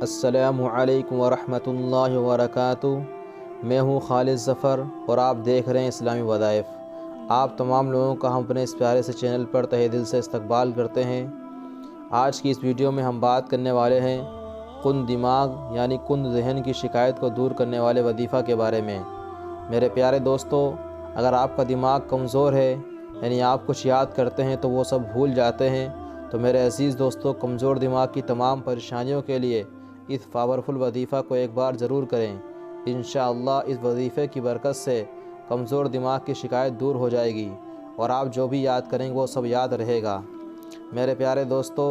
السلام علیکم ورحمۃ اللہ وبرکاتہ۔ میں ہوں خالد ظفر اور آپ دیکھ رہے ہیں اسلامی وظائف۔ آپ تمام لوگوں کا ہم اپنے اس پیارے سے چینل پر تہہ دل سے استقبال کرتے ہیں۔ آج کی اس ویڈیو میں ہم بات کرنے والے ہیں کند دماغ یعنی کند ذہن کی شکایت کو دور کرنے والے وظیفہ کے بارے میں۔ میرے پیارے دوستو، اگر آپ کا دماغ کمزور ہے یعنی آپ کچھ یاد کرتے ہیں تو وہ سب بھول جاتے ہیں، تو میرے عزیز دوستو، کمزور دماغ کی تمام پریشانیوں کے لیے اس پاورفل وظیفہ کو ایک بار ضرور کریں۔ انشاءاللہ اس وظیفے کی برکت سے کمزور دماغ کی شکایت دور ہو جائے گی اور آپ جو بھی یاد کریں گے وہ سب یاد رہے گا۔ میرے پیارے دوستو،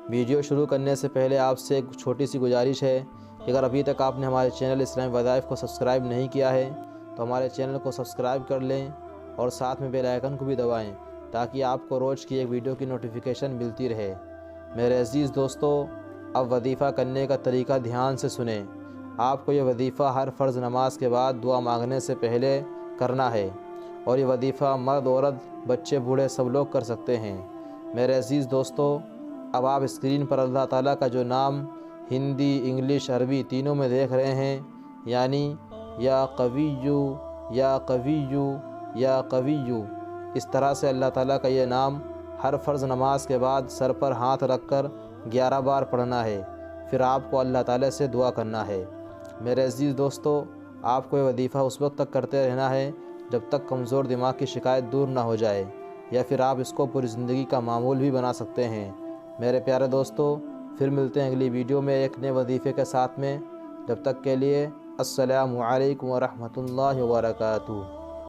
ویڈیو شروع کرنے سے پہلے آپ سے ایک چھوٹی سی گزارش ہے کہ اگر ابھی تک آپ نے ہمارے چینل اسلامی وظائف کو سبسکرائب نہیں کیا ہے تو ہمارے چینل کو سبسکرائب کر لیں اور ساتھ میں بیل آئیکن کو بھی دبائیں تاکہ آپ کو روز کی ایک ویڈیو کی نوٹیفیکیشن ملتی رہے۔ میرے عزیز دوستو، اب وظیفہ کرنے کا طریقہ دھیان سے سنیں۔ آپ کو یہ وظیفہ ہر فرض نماز کے بعد دعا مانگنے سے پہلے کرنا ہے، اور یہ وظیفہ مرد عورت بچے بوڑھے سب لوگ کر سکتے ہیں۔ میرے عزیز دوستو، اب آپ اسکرین پر اللہ تعالیٰ کا جو نام ہندی، انگلش، عربی تینوں میں دیکھ رہے ہیں، یعنی یا قویو یا قویو یا قویو، اس طرح سے اللہ تعالیٰ کا یہ نام ہر فرض نماز کے بعد سر پر ہاتھ رکھ کر 11 بار پڑھنا ہے۔ پھر آپ کو اللہ تعالیٰ سے دعا کرنا ہے۔ میرے عزیز دوستو، آپ کو یہ وظیفہ اس وقت تک کرتے رہنا ہے جب تک کمزور دماغ کی شکایت دور نہ ہو جائے، یا پھر آپ اس کو پوری زندگی کا معمول بھی بنا سکتے ہیں۔ میرے پیارے دوستو، پھر ملتے ہیں اگلی ویڈیو میں ایک نئے وظیفے کے ساتھ میں۔ جب تک کے لیے السلام علیکم ورحمۃ اللہ وبرکاتہ۔